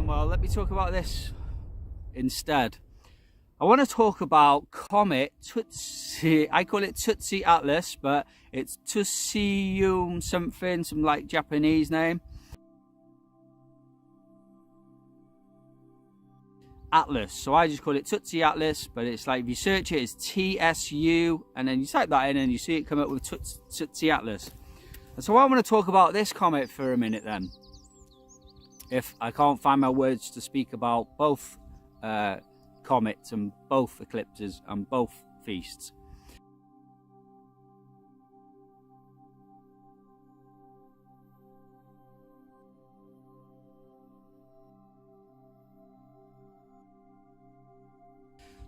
Well, let me talk about this instead. I want to talk about Comet Tsu. I call it Tsu Atlas, but it's Tsu something, some like Japanese name. Atlas, so I just call it Tsu Atlas, but it's like if you search it, it's TSU, and then you type that in and you see it come up with Tsu Atlas. And so I want to talk about this comet for a minute then, if I can't find my words to speak about both comets and both eclipses and both feasts.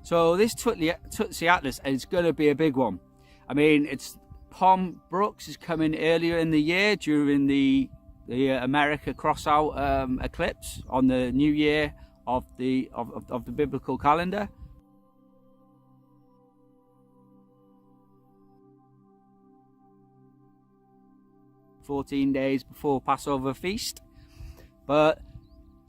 So this Tsu Atlas is going to be a big one. I mean, it's Palm Brooks is coming earlier in the year during the America crossout eclipse on the new year of the biblical calendar. "14 days before Passover feast," but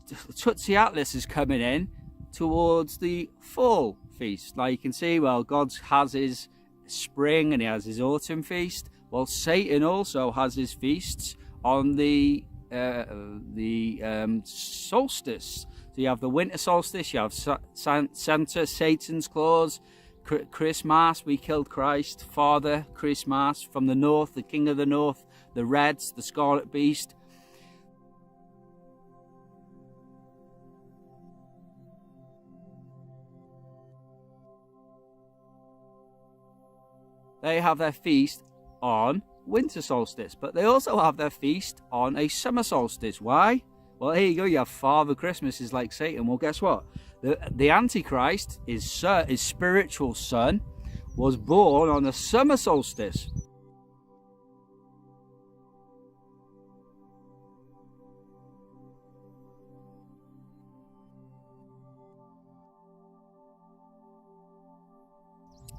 Tsu Atlas is coming in towards the fall feast. Like you can see, well, God has his spring and he has his autumn feast. Well, Satan also has his feasts on the solstice. So you have the winter solstice, you have Santa, Satan's clause, Christmas, we killed Christ, Father, Christmas, from the north, the king of the north, the Reds, the scarlet beast. They have their feast on winter solstice, but they also have their feast on a summer solstice. Why? Well, here you go. You have Father Christmas is like Satan. Well, guess what? The Antichrist, his spiritual son, was born on the summer solstice.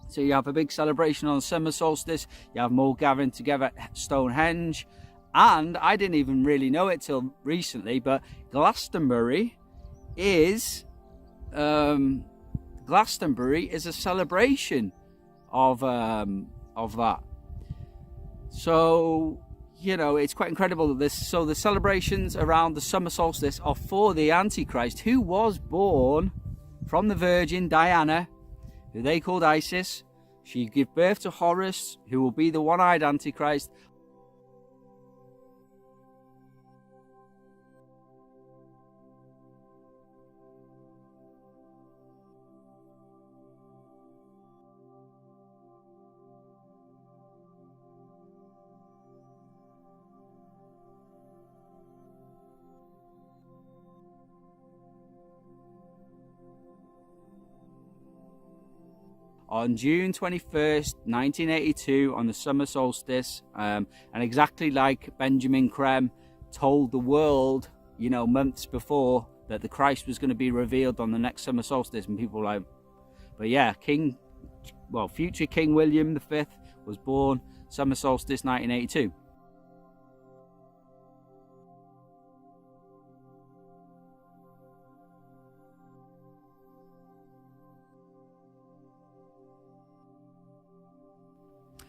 So you have a big celebration on summer solstice. You have them all gathering together at Stonehenge. And I didn't even really know it till recently, but Glastonbury is a celebration of that. So, you know, it's quite incredible that so the celebrations around the summer solstice are for the Antichrist, who was born from the Virgin Diana, who they called Isis. She gave birth to Horus, who will be the one-eyed Antichrist. On June 21st, 1982, on the summer solstice, and exactly like Benjamin Creme told the world, you know, months before, that the Christ was going to be revealed on the next summer solstice, and people were like, but yeah, future King William V was born summer solstice 1982.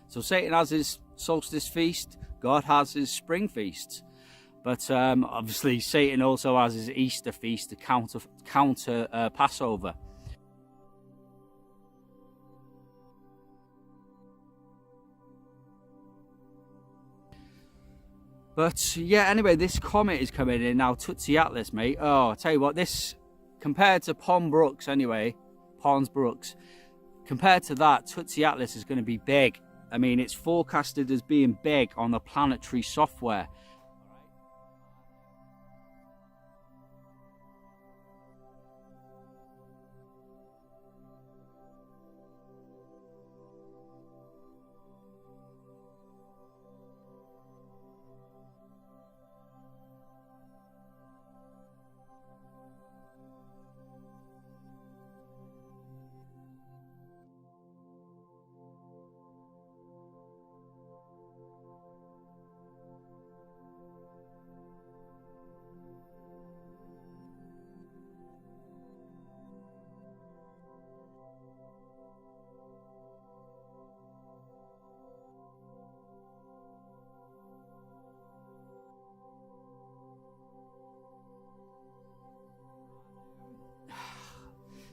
So Satan has his solstice feast, God has his spring feasts. But obviously Satan also has his Easter feast to counter Passover. But yeah, anyway, this comet is coming in now, Tsu Atlas, mate. Oh, I'll tell you what, this, compared to Palm Brooks, compared to that, Tsu Atlas is going to be big. I mean, it's forecasted as being big on the planetary software.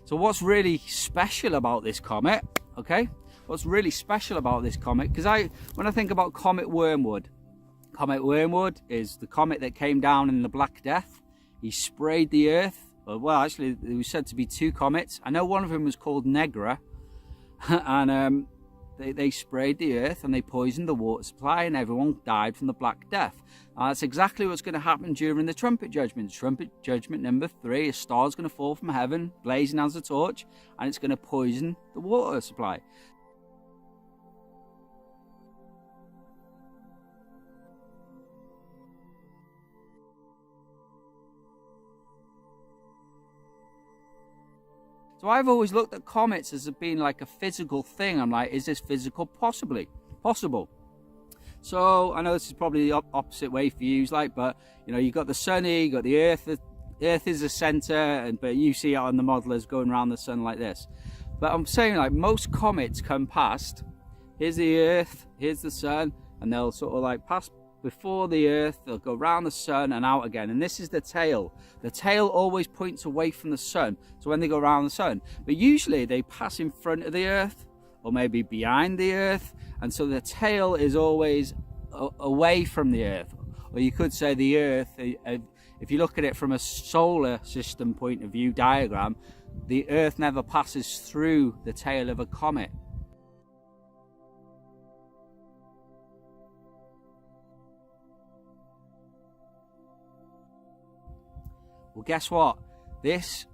So what's really special about this comet, okay? What's really special about this comet, because when I think about Comet Wormwood is the comet that came down in the Black Death. He sprayed the Earth. Well, actually, there was said to be 2 comets. I know one of them was called Negra, and they sprayed the Earth and they poisoned the water supply, and everyone died from the Black Death. That's exactly what's going to happen during the trumpet judgment. Trumpet judgment number 3, a star's going to fall from heaven, blazing as a torch, and it's going to poison the water supply. So I've always looked at comets as being like a physical thing. I'm like, is this physical? Possible. So I know this is probably the opposite way for you, like, but you know, you've got the sun here, you've got the Earth. The Earth is the center, but you see it on the model as going around the sun like this. But I'm saying, like, most comets come past. Here's the Earth, here's the sun, and they'll sort of like pass before the Earth, they'll go around the sun and out again. And this is the tail. The tail always points away from the sun, so when they go around the sun. But usually they pass in front of the Earth, or maybe behind the Earth, and so the tail is always away from the Earth. Or you could say the Earth, if you look at it from a solar system point of view diagram, the Earth never passes through the tail of a comet. Well, guess what? This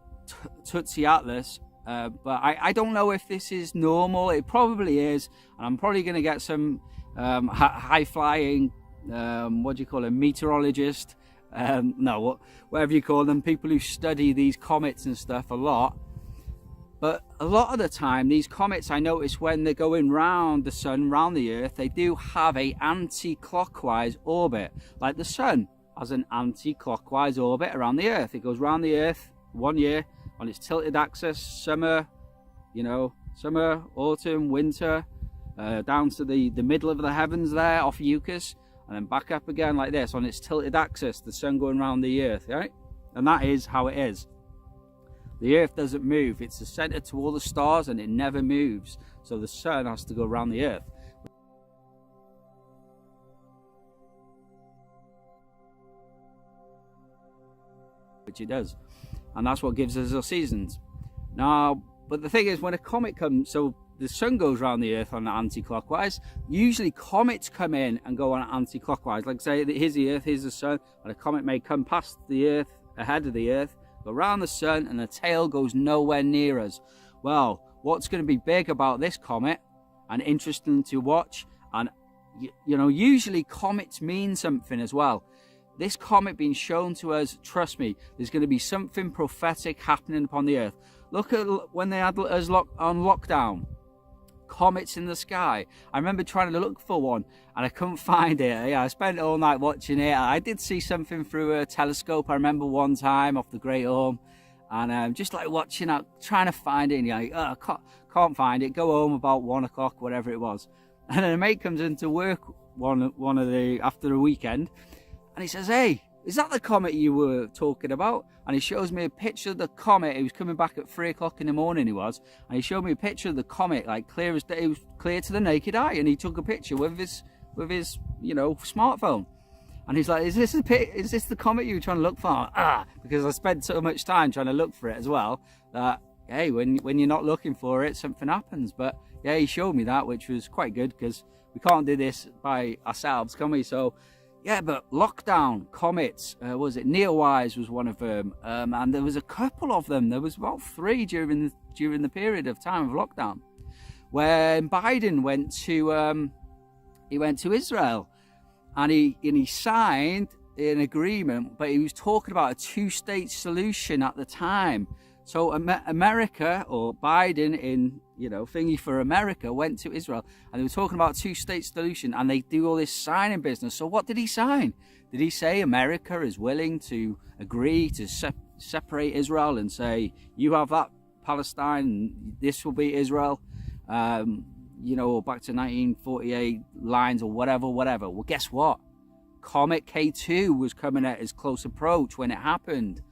Tsu Atlas, but I don't know if this is normal. It probably is, and I'm probably going to get some high-flying, what do you call them, meteorologist? No, whatever you call them, people who study these comets and stuff a lot. But a lot of the time, these comets, I notice when they're going round the sun, round the Earth, they do have a anti-clockwise orbit, like the sun has an anti-clockwise orbit around the Earth. It goes around the Earth 1 year on its tilted axis, summer, summer, autumn, winter, down to the middle of the heavens there off Eucus, and then back up again like this on its tilted axis, the sun going around the Earth, right? And that is how it is. The Earth doesn't move. It's the center to all the stars, and it never moves. So the sun has to go around the Earth. Which it does, and that's what gives us our seasons. Now, but the thing is, when a comet comes, so the sun goes around the Earth on the anti-clockwise. Usually comets come in and go on anti-clockwise. Like say, here's the Earth, here's the sun, and a comet may come past the Earth, ahead of the Earth, go around the sun, and the tail goes nowhere near us. Well, what's going to be big about this comet and interesting to watch, and usually comets mean something as well. This comet being shown to us, trust me, there's going to be something prophetic happening upon the Earth. Look at when they had us on lockdown. Comets in the sky. I remember trying to look for one and I couldn't find it. Yeah, I spent all night watching it. I did see something through a telescope. I remember one time off the Great Orme, and just like watching out, trying to find it, and you're like, oh, I can't find it. Go home about 1 o'clock, whatever it was. And then a mate comes into work after the weekend, and he says, "Hey, is that the comet you were talking about?" And he shows me a picture of the comet. He was coming back at 3 o'clock in the morning, and he showed me a picture of the comet, like clear as day. It was clear to the naked eye, and he took a picture with his smartphone. And he's like, "Is this the comet you were trying to look for?" Because I spent so much time trying to look for it as well, that hey, when you're not looking for it, something happens. But yeah, he showed me that, which was quite good, because we can't do this by ourselves, can we? So yeah, but lockdown comets, was it Neowise was one of them, and there was a couple of them. There was about 3 during the period of time of lockdown, when Biden went to Israel, and he signed an agreement, but he was talking about a 2-state solution at the time. So America, or Biden in thingy for America, went to Israel, and they were talking about 2-state solution, and they do all this signing business. So what did he sign? Did he say America is willing to agree to separate Israel and say, you have that Palestine and this will be Israel, or back to 1948 lines or whatever. Well, guess what? Comet K2 was coming at his close approach when it happened.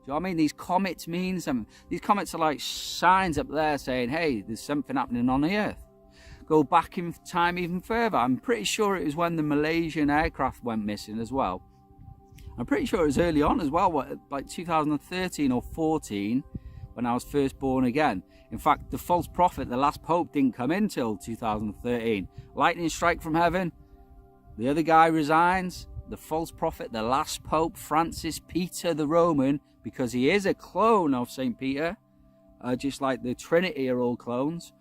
you know what I mean? These comets mean something. These comets are like signs up there saying, hey, there's something happening on the Earth. Go back in time even further. I'm pretty sure it was when the Malaysian aircraft went missing as well. I'm pretty sure it was early on as well, like 2013 or 14, when I was first born again. In fact, the false prophet, the last pope, didn't come in till 2013. Lightning strike from heaven. The other guy resigns. The false prophet, the last pope, Francis Peter the Roman, because he is a clone of St. Peter, just like the Trinity are all clones.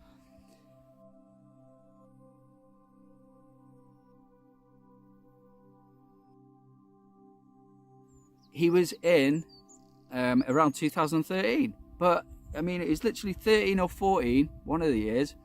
He was in around 2013, but I mean, it was literally 13 or 14, one of the years.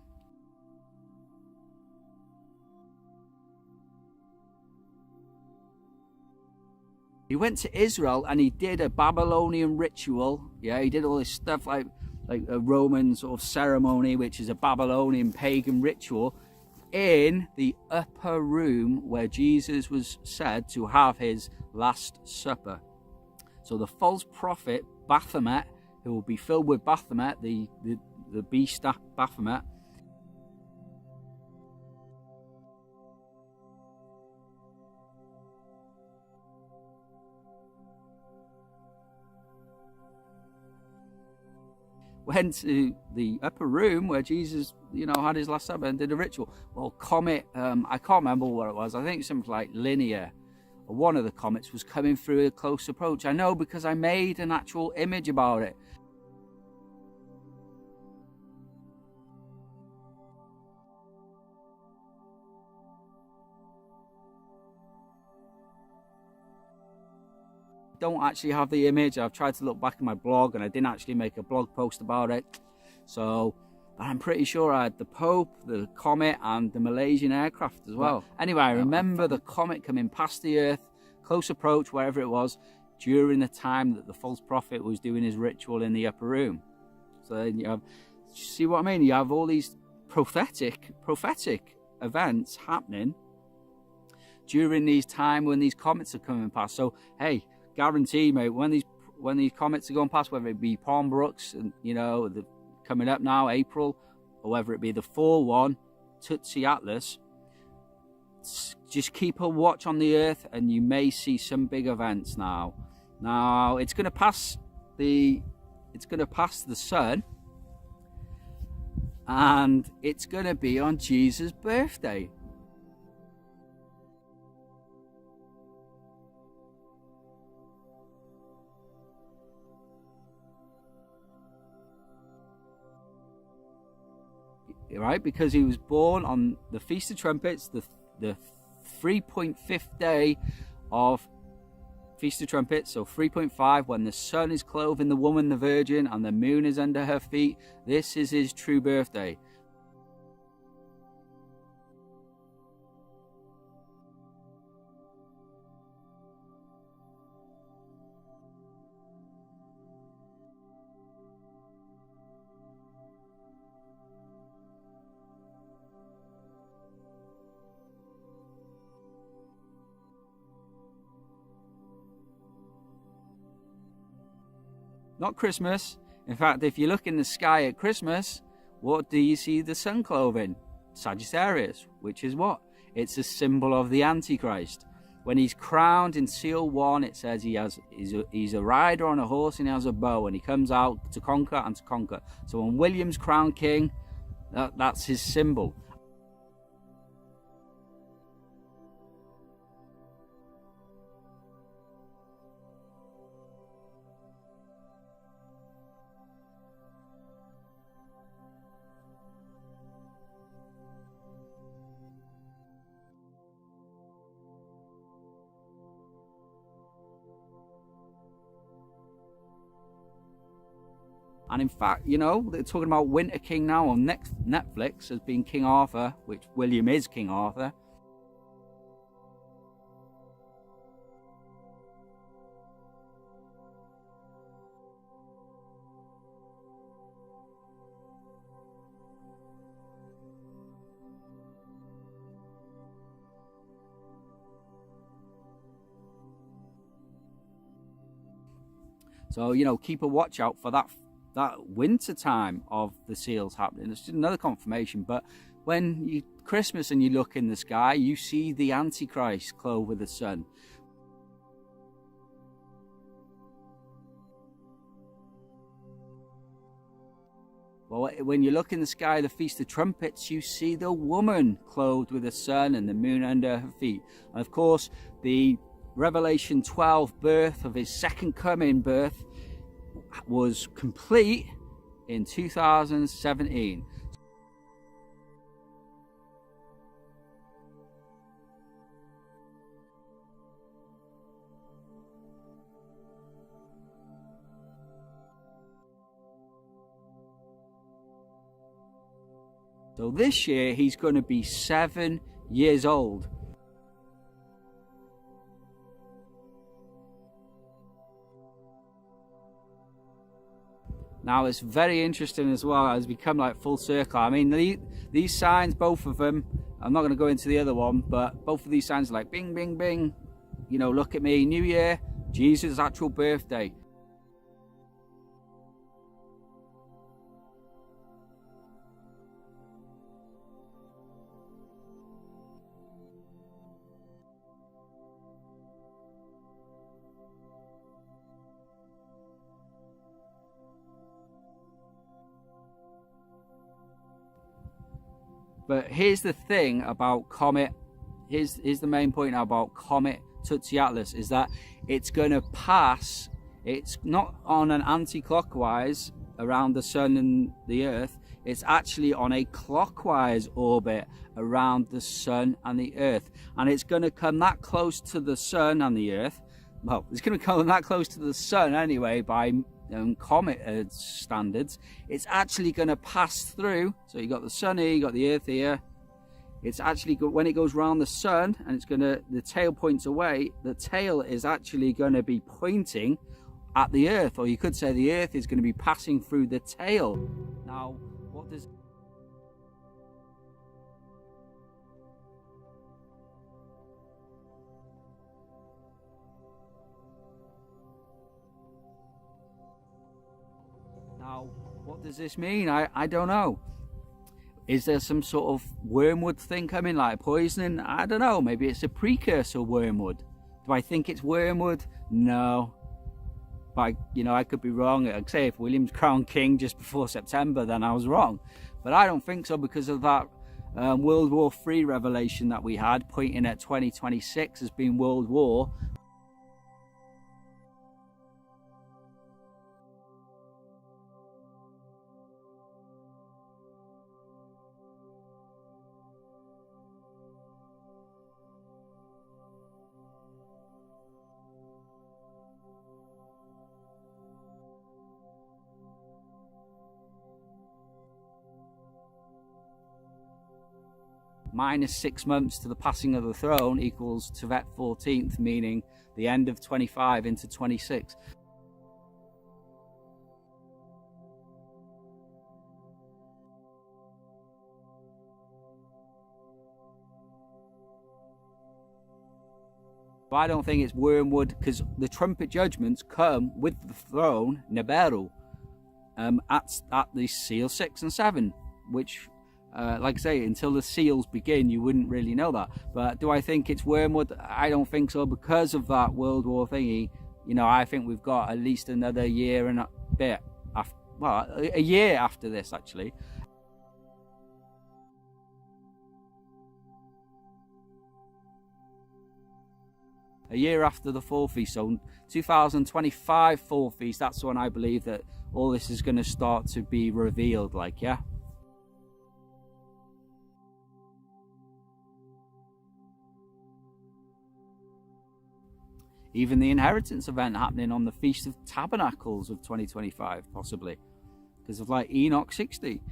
He went to Israel and he did a Babylonian ritual. Yeah, he did all this stuff like a Roman sort of ceremony, which is a Babylonian pagan ritual, in the upper room where Jesus was said to have his Last Supper. So the false prophet Baphomet, who will be filled with Baphomet, the beast Baphomet, went to the upper room where Jesus, had his Last Supper and did a ritual. Well, Comet, I can't remember what it was. I think something like Linear, or one of the comets was coming through a close approach. I know because I made an actual image about it. Don't actually have the image. I've tried to look back in my blog and I didn't actually make a blog post about it. So I'm pretty sure I had the Pope, the comet, and the Malaysian aircraft as well. Anyway, I remember the comet coming past the Earth, close approach, wherever it was, during the time that the false prophet was doing his ritual in the upper room. So then you have, see what I mean? You have all these prophetic events happening during these time when these comets are coming past. So hey, guarantee, mate, when these comets are going past, whether it be Palm Brooks and the coming up now, April, or whether it be the fall one, Tsu Atlas, just keep a watch on the Earth and you may see some big events now. Now it's going to pass the sun, and it's going to be on Jesus' birthday. Right, because he was born on the Feast of Trumpets, the 3.5th day of Feast of Trumpets, so 3.5, when the sun is clothed in the woman, the virgin, and the moon is under her feet. This is his true birthday. Not Christmas. In fact, if you look in the sky at Christmas, what do you see the sun clothing? Sagittarius, which is what? It's a symbol of the Antichrist. When he's crowned in seal 1, it says he's a rider on a horse and he has a bow, and he comes out to conquer and to conquer. So when William's crowned king, that's his symbol. And in fact, they're talking about Winter King now on Netflix as being King Arthur, which William is King Arthur. So, you know, keep a watch out for that winter time of the seals happening. It's just another confirmation. But when you Christmas and you look in the sky, you see the Antichrist clothed with the sun. Well, when you look in the sky, the Feast of Trumpets, you see the woman clothed with the sun and the moon under her feet. And of course, the Revelation 12 birth of his second coming birth was complete in 2017. So this year he's going to be 7 years old. Now it's very interesting as well, as we come like full circle. I mean, these signs, both of them, I'm not going to go into the other one, but both of these signs are like bing, bing, bing. You know, look at me, New Year, Jesus' actual birthday. But here's the thing about Comet, here's the main point about Comet Tsu Atlas, is that it's going to pass, it's not on an anti-clockwise around the sun and the earth, it's actually on a clockwise orbit around the sun and the earth. And it's going to come that close to the sun and the earth, well, it's going to come that close to the sun anyway by comet standards. It's actually going to pass through. So you got the sun here, you got the earth here. It's actually when it goes around the sun and it's going to, the tail points away, the tail is actually going to be pointing at the earth, or you could say the earth is going to be passing through the tail. Now, what does this mean? I don't know. Is there some sort of wormwood thing coming, like poisoning? I don't know. Maybe it's a precursor wormwood. Do I think it's wormwood? No. But, you know, I could be wrong. I'd say if William's crowned king just before September, then I was wrong. But I don't think so, because of that World War III revelation that we had, pointing at 2026 as being World War. Minus 6 months to the passing of the throne equals Tevet 14th, meaning the end of 25 into 26. But I don't think it's wormwood, because the trumpet judgments come with the throne, Neberu, at the seal 6 and 7, which like I say, until the seals begin, you wouldn't really know that. But do I think it's wormwood? I don't think so, because of that World War thingy. You know, I think we've got at least another year and a bit after, well, a year after this, actually. A year after the Fall Feast, so 2025 Fall Feast, that's when I believe that all this is going to start to be revealed, like, yeah. Even the inheritance event happening on the Feast of Tabernacles of 2025, possibly, because of like Enoch 60.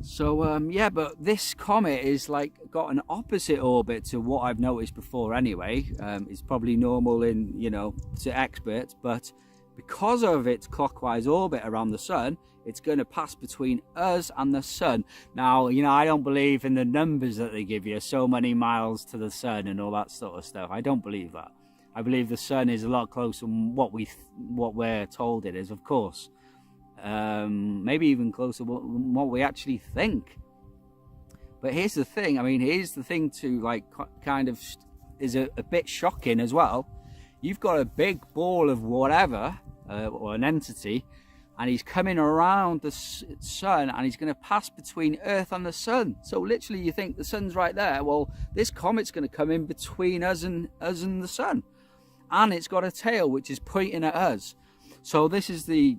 So yeah, but this comet is like got an opposite orbit to what I've noticed before anyway. It's probably normal in, you know, to experts, but because of its clockwise orbit around the sun, it's going to pass between us and the sun. Now, you know, I don't believe in the numbers that they give you, so many miles to the sun and all that sort of stuff. I don't believe that. I believe the sun is a lot closer than what we're told it is, of course. Maybe even closer than what we actually think. But here's the thing. I mean, here's the thing to like kind of is a bit shocking as well. You've got a big ball of whatever, or an entity, and he's coming around the sun, and he's going to pass between Earth and the sun. So literally, you think the sun's right there. Well, this comet's going to come in between us and the sun, and it's got a tail which is pointing at us. So this is the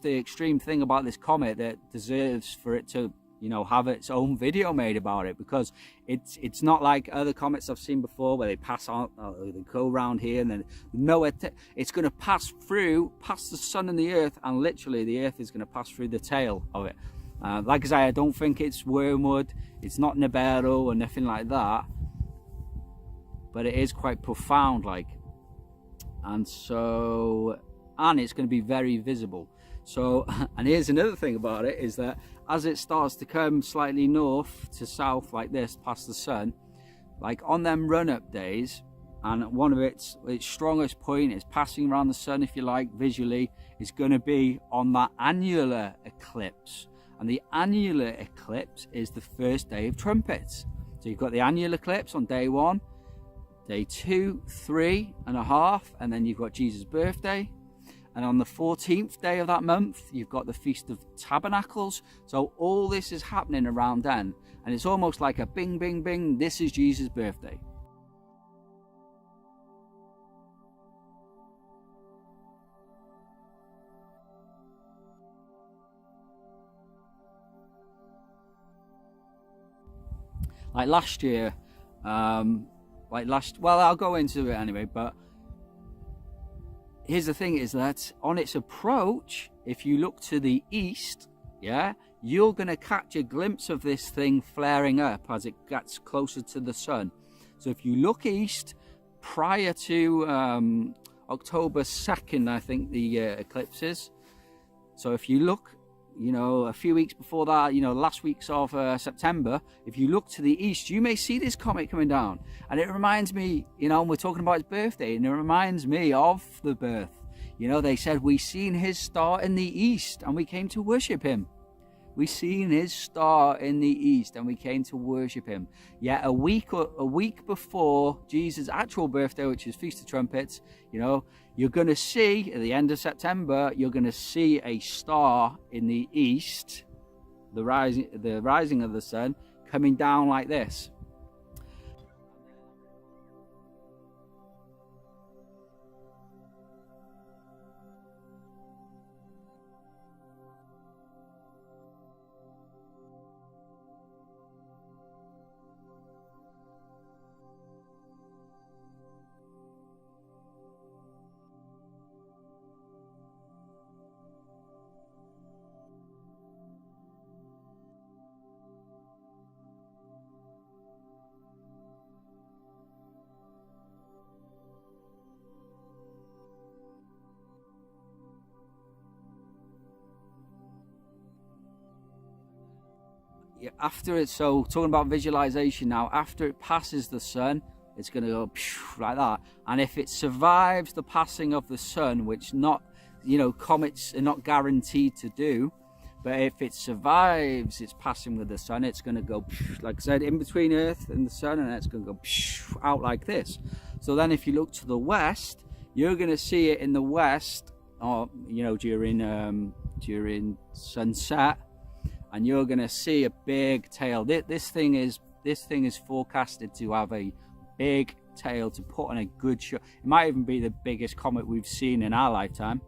extreme thing about this comet that deserves for it to, you know, have its own video made about it, because it's not like other comets I've seen before where they pass on, they go around here and then nowhere. It's going to pass past the sun and the Earth, and literally the Earth is going to pass through the tail of it. Like I say, I don't think it's Wormwood, it's not Nibiru or nothing like that, but it is quite profound, like, and it's going to be very visible. So, and here's another thing about it, is that as it starts to come slightly north to south like this past the sun, like on them run-up days, and one of its strongest point is passing around the sun, if you like, visually, is going to be on that annular eclipse. And the annular eclipse is the first day of trumpets. So you've got the annular eclipse on day 1, day 2, 3 and a half, and then you've got Jesus' birthday. And on the 14th day of that month, you've got the Feast of Tabernacles. So all this is happening around then. And it's almost like a bing, bing, bing. This is Jesus' birthday. Like last year, well, I'll go into it anyway, but here's the thing, is that on its approach, if you look to the east, yeah, you're going to catch a glimpse of this thing flaring up as it gets closer to the sun. So if you look east, prior to October 2nd, I think the eclipse is. So if you look, you know, a few weeks before that, you know, last weeks of September, if you look to the east, you may see this comet coming down. And it reminds me, you know, we're talking about his birthday, and it reminds me of the birth. You know, they said, we seen his star in the east and we came to worship him. We seen his star in the east and we came to worship him. Yet a week before Jesus' actual birthday, which is Feast of Trumpets, you know, you're going to see at the end of September, you're going to see a star in the east, the rising of the sun, coming down like this. After it, so talking about visualization now, after it passes the sun, it's going to go like that. And if it survives the passing of the sun, which not, you know, comets are not guaranteed to do, but if it survives its passing with the sun, it's going to go, like I said, in between Earth and the sun, and it's going to go out like this. So then if you look to the west, you're going to see it in the west, or, you know, during sunset, and you're going to see a big tail. This thing is forecasted to have a big tail to put on a good show. It might even be the biggest comet we've seen in our lifetime.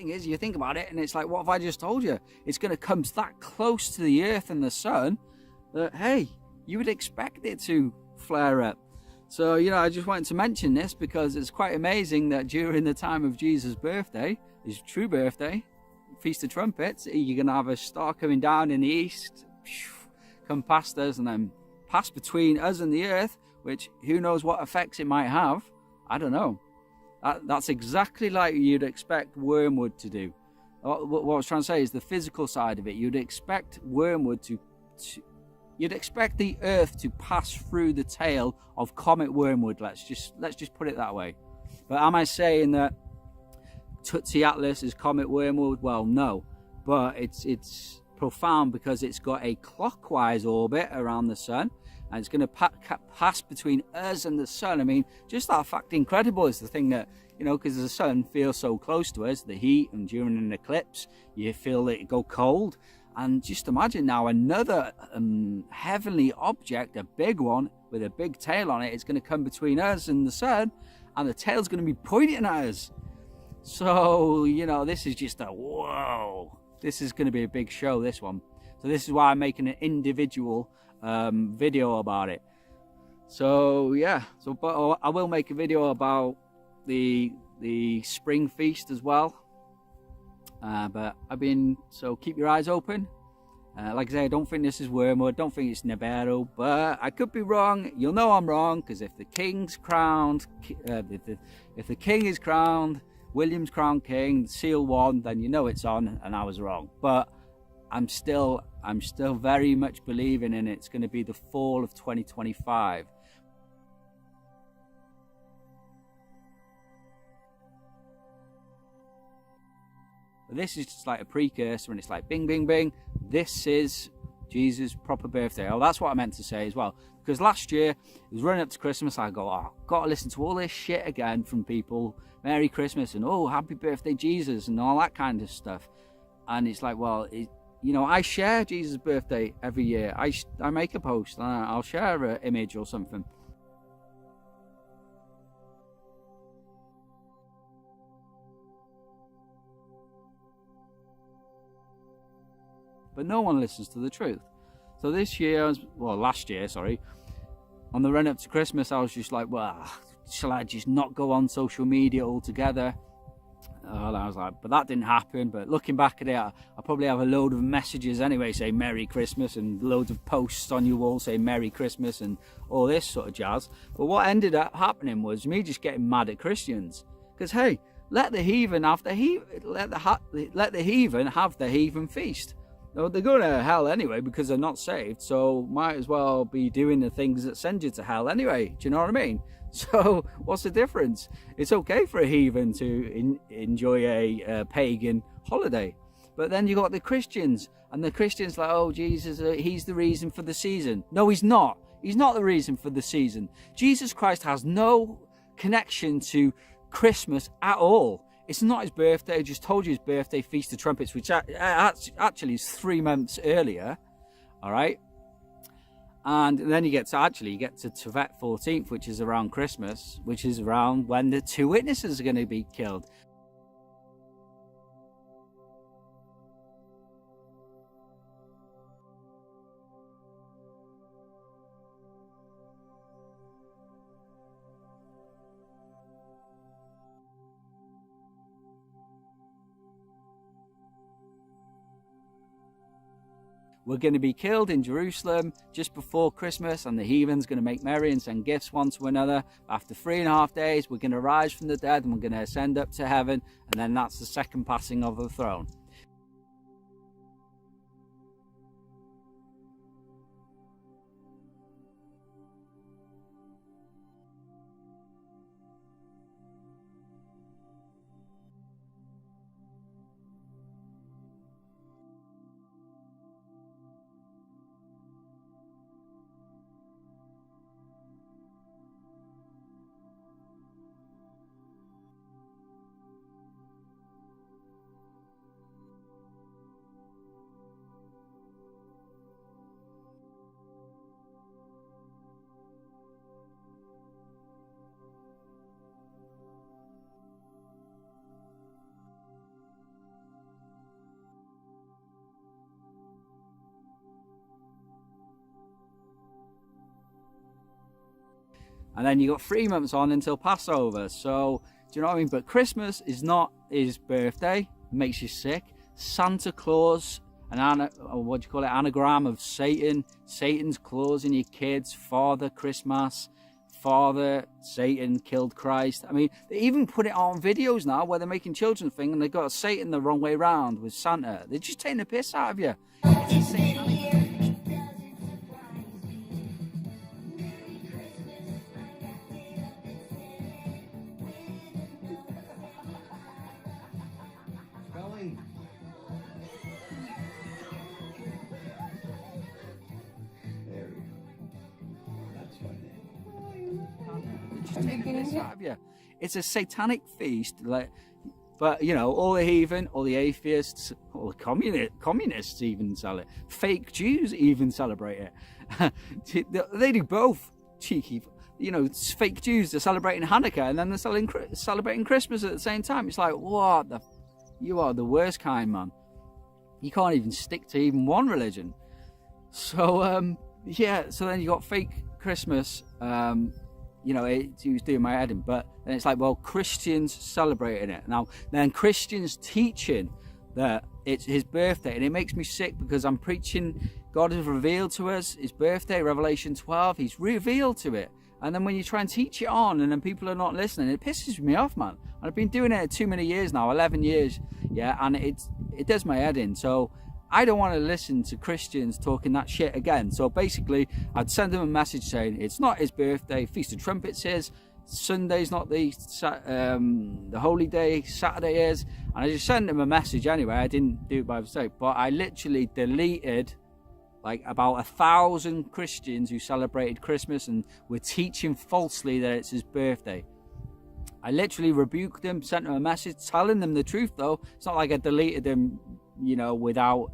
thing is, you think about it, and it's like, what have I just told you? It's going to come that close to the Earth and the sun that, hey, you would expect it to flare up. So, I just wanted to mention this because it's quite amazing that during the time of Jesus' birthday, his true birthday, Feast of Trumpets, you're going to have a star coming down in the east, come past us, and then pass between us and the Earth, which who knows what effects it might have. I don't know. That's exactly like you'd expect Wormwood to do. What I was trying to say is the physical side of it. You'd expect Wormwood you'd expect the Earth to pass through the tail of Comet Wormwood. Let's just put it that way. But am I saying that Tsu Atlas is Comet Wormwood? Well, no. But it's profound because it's got a clockwise orbit around the sun, and it's going to pass between us and the sun. I mean, just that fact, incredible, is the thing that, because the sun feels so close to us, the heat, and during an eclipse, you feel it go cold. And just imagine now another heavenly object, a big one with a big tail on it, is going to come between us and the sun, and the tail's going to be pointing at us. So, this is just whoa. This is going to be a big show, this one. So this is why I'm making an individual video about it. So yeah, but I will make a video about the spring feast as well. But so keep your eyes open. Like I say, I don't think this is Wormwood, don't think it's Nibiru, but I could be wrong. You'll know I'm wrong, because if the king's crowned, if the king is crowned, William's crowned king, seal 1, then it's on, and I was wrong. But I'm still very much believing in it's going to be the fall of 2025. But this is just like a precursor, and it's like bing, bing, bing. This is Jesus' proper birthday. Oh, that's what I meant to say as well. Because last year, it was running up to Christmas, I go, I've got to listen to all this shit again from people. Merry Christmas, and happy birthday, Jesus, and all that kind of stuff. And it's like, well, I share Jesus' birthday every year. I make a post, and I'll share an image or something. But no one listens to the truth. So last year, on the run up to Christmas, I was just like, well, shall I just not go on social media altogether? And I was like, but that didn't happen. But looking back at it, I probably have a load of messages anyway saying Merry Christmas, and loads of posts on your wall saying Merry Christmas and all this sort of jazz. But what ended up happening was me just getting mad at Christians, because hey, let the heathen have the heathen feast. No, they're going to hell anyway because they're not saved, so might as well be doing the things that send you to hell anyway. Do you know what I mean? So what's the difference? It's okay for a heathen to enjoy a pagan holiday, but then you got the Christians, and the Christians like, oh, Jesus, he's the reason for the season. No, he's not. He's not the reason for the season. Jesus Christ has no connection to Christmas at all. It's not his birthday. I just told you his birthday, Feast of Trumpets, which actually is 3 months earlier. All right. And then you get to Tevet 14th, which is around Christmas, which is around when the 2 witnesses are going to be killed. We're going to be killed in Jerusalem just before Christmas, and the heathen's going to make merry and send gifts one to another. After 3.5 days, we're going to rise from the dead, and we're going to ascend up to heaven, and then that's the second passing of the throne. And then you got 3 months on until Passover. So, do you know what I mean? But Christmas is not his birthday. It makes you sick. Santa Claus, what do you call it? Anagram of Satan. Satan's claws in your kids. Father Christmas. Father Satan killed Christ. I mean, they even put it on videos now where they're making children thing and they've got Satan the wrong way around with Santa. They're just taking the piss out of you. It's satanic. It's a satanic feast, but you know, all the heathen, all the atheists, all the communists even sell it. Fake Jews even celebrate it. They do both. Cheeky, you know, fake Jews are celebrating Hanukkah and then they're celebrating Christmas at the same time. It's like, what the? You are the worst kind, man. You can't even stick to even one religion. So yeah. So then you got fake Christmas. You know, he was doing my head in, but then it's like, well, Christians celebrating it. Now, then Christians teaching that it's his birthday, and it makes me sick because I'm preaching God has revealed to us his birthday, Revelation 12, he's revealed to it. And then when you try and teach it on and then people are not listening, it pisses me off, man. And I've been doing it too many years now, 11 years, yeah, and it does my head in. So I don't want to listen to Christians talking that shit again. So basically, I'd send them a message saying it's not his birthday. Feast of Trumpets is. Sunday's not the holy day. Saturday is. And I just sent them a message anyway. I didn't do it by mistake. But I literally deleted like about 1,000 Christians who celebrated Christmas and were teaching falsely that it's his birthday. I literally rebuked them, sent them a message, telling them the truth though. It's not like I deleted them, you know, without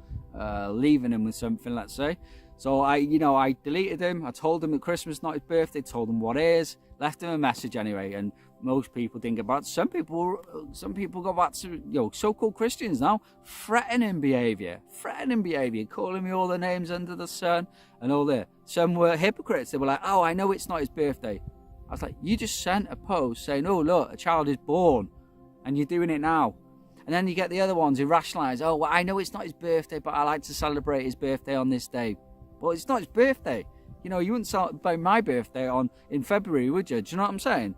leaving him with something, let's say. So I deleted him. I told him that Christmas is not his birthday, told him what is, left him a message anyway, and most people didn't get back. Some people got back to, you know, so-called Christians now, threatening behaviour, calling me all the names under the sun and all that. Some were hypocrites. They were like, oh, I know it's not his birthday. I was like, you just sent a post saying, oh look, a child is born, and you're doing it now. And then you get the other ones who rationalise, oh, well, I know it's not his birthday, but I like to celebrate his birthday on this day. Well, it's not his birthday. You know, you wouldn't celebrate my birthday in February, would you? Do you know what I'm saying?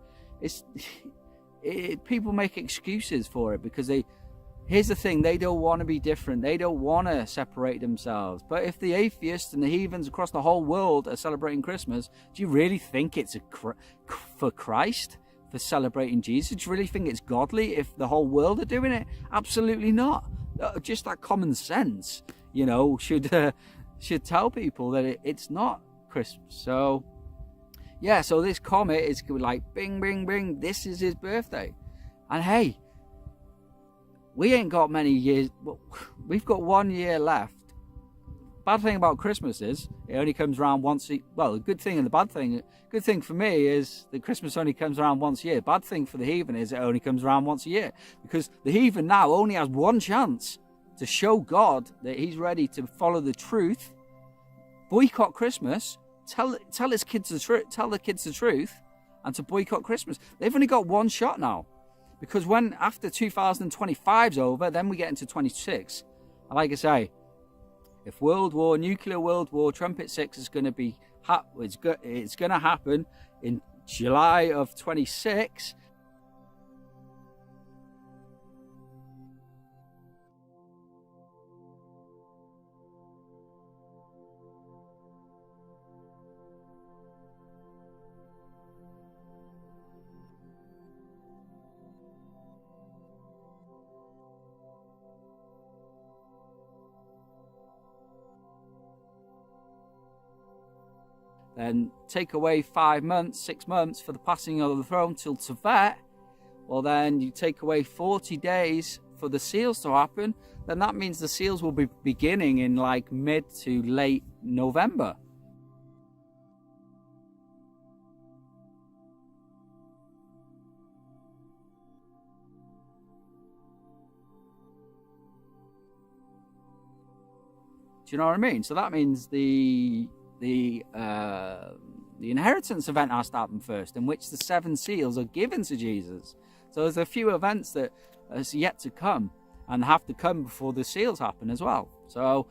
People make excuses for it because here's the thing, they don't want to be different. They don't want to separate themselves. But if the atheists and the heathens across the whole world are celebrating Christmas, do you really think it's for Christ? For celebrating Jesus? Do you really think it's godly if the whole world are doing it? Absolutely not. Just that common sense, you know, should tell people that it's not Christmas. So yeah, so this comet is like bing bing bing, this is his birthday. And hey, we ain't got many years. We've got 1 year left. Bad thing about Christmas is it only comes around once well, the good thing and the bad thing. Good thing for me is that Christmas only comes around once a year. Bad thing for the heathen is it only comes around once a year, because the heathen now only has one chance to show God that he's ready to follow the truth, boycott Christmas, tell his kids the truth, tell the kids the truth, and to boycott Christmas. They've only got one shot now, because when after 2025's over, then we get into 26. And like I say, if nuclear world war, Trumpet 6 is going to be, it's going to happen in July of 26. Then take away 5 months, 6 months for the passing of the throne till Tibet. Well, then you take away 40 days for the seals to happen. Then that means the seals will be beginning in like mid to late November. Do you know what I mean? So that means the the inheritance event has to happen first, in which the 7 seals are given to Jesus. So there's a few events that is yet to come and have to come before the seals happen as well. So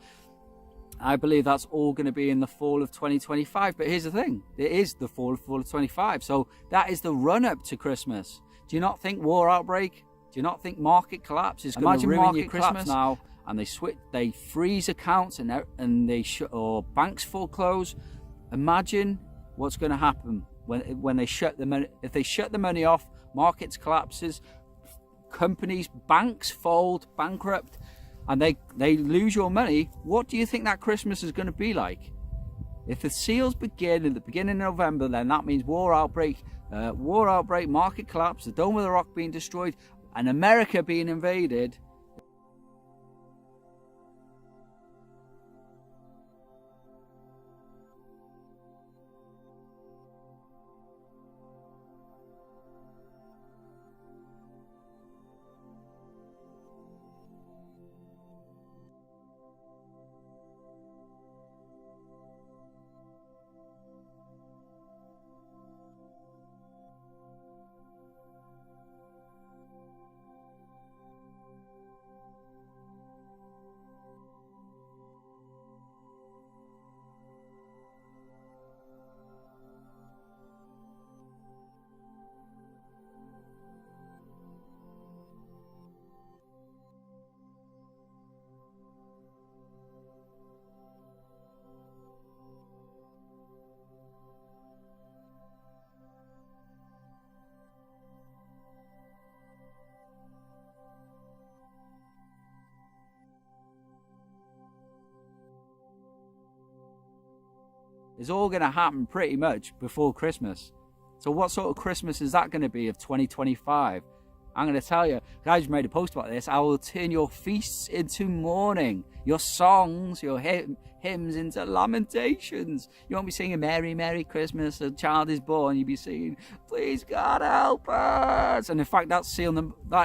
I believe that's all going to be in the fall of 2025. But here's the thing, it is the fall of 25. So that is the run up to Christmas. Do you not think war outbreak? Do you not think market collapse is going to ruin your Christmas now? And they freeze accounts and or banks foreclose. Imagine what's going to happen when they shut the money. If they shut the money off, markets collapses, companies, banks fold, bankrupt, and they lose your money. What do you think that Christmas is going to be like? If the seals begin at the beginning of November, then that means war outbreak, market collapse, the Dome of the Rock being destroyed, and America being invaded. It's all going to happen pretty much before Christmas. So what sort of Christmas is that going to be of 2025? I'm going to tell you, guys made a post about this. I will turn your feasts into mourning, your songs, your hymns into lamentations. You won't be singing Merry, Merry Christmas, a child is born. You'll be singing, please God help us. And in fact, that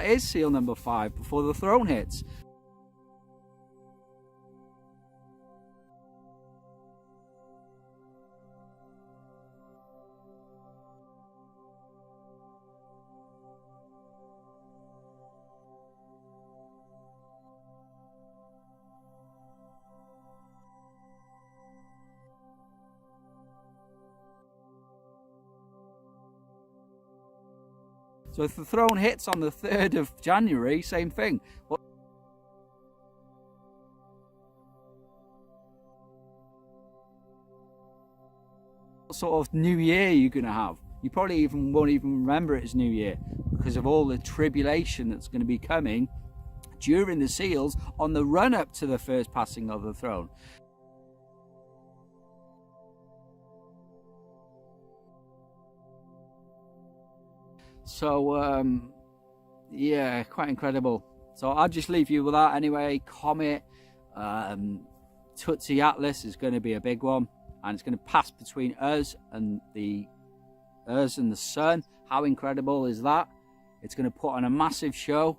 is seal number 5 before the throne hits. So if the throne hits on the 3rd of January, same thing. What sort of new year are you going to have? You probably won't even remember it as New Year because of all the tribulation that's going to be coming during the seals on the run up to the first passing of the throne. So, yeah, quite incredible. So I'll just leave you with that anyway. Comet Tsu Atlas is going to be a big one, and it's going to pass between us and the sun. How incredible is that? It's going to put on a massive show.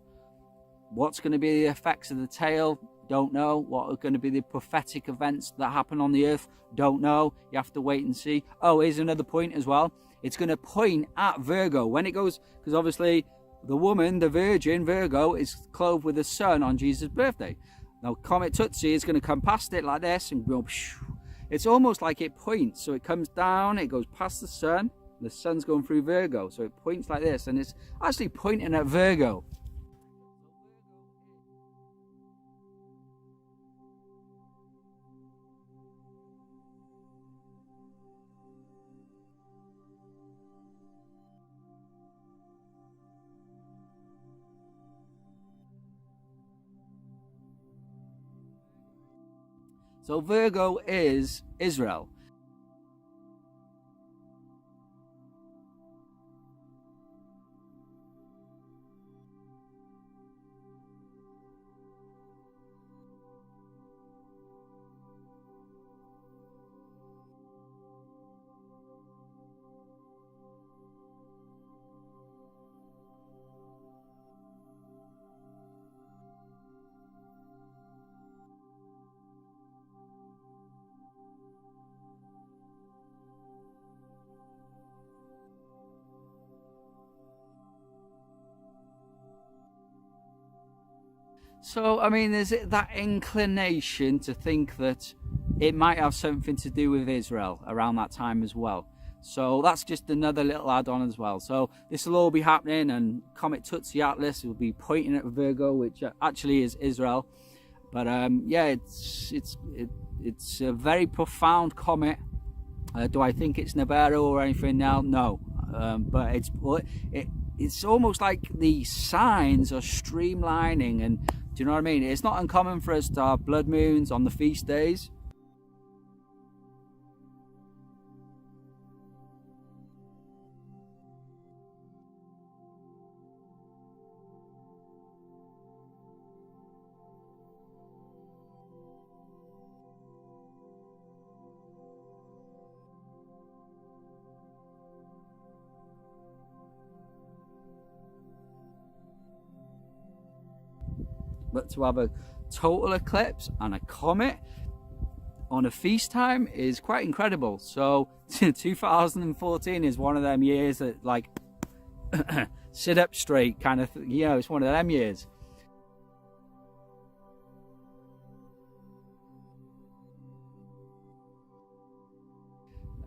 What's going to be the effects of the tail? Don't know. What are going to be the prophetic events that happen on the earth? Don't know. You have to wait and see. Oh, here's another point as well. It's going to point at Virgo when it goes, because obviously the woman, the virgin Virgo, is clothed with the sun on Jesus' birthday. Now Comet Tsu is going to come past it like this and go. It's almost like it points. So it comes down, it goes past the sun. The sun's going through Virgo, so it points like this, and it's actually pointing at Virgo. So Virgo is Israel. So, I mean, there's that inclination to think that it might have something to do with Israel around that time as well. So that's just another little add-on as well. So this will all be happening, and Comet Tsu Atlas will be pointing at Virgo, which actually is Israel. But yeah, it's a very profound comet. Do I think it's Nibiru or anything now? No. But it's almost like the signs are streamlining, and do you know what I mean? It's not uncommon for us to have blood moons on the feast days. But to have a total eclipse and a comet on a feast time is quite incredible. So 2014 is one of them years that, like, sit up straight kind of thing. You know, it's one of them years.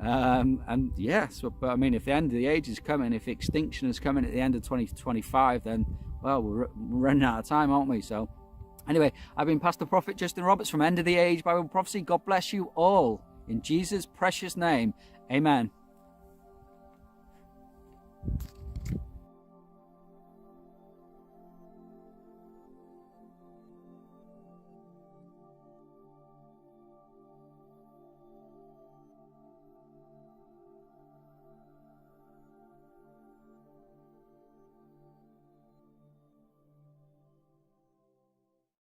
And yes, but I mean, if the end of the age is coming, if extinction is coming at the end of 2025, then, well, we're running out of time, aren't we? So anyway, I've been Pastor Prophet Justin Roberts from End of the Age Bible Prophecy. God bless you all in Jesus' precious name. Amen.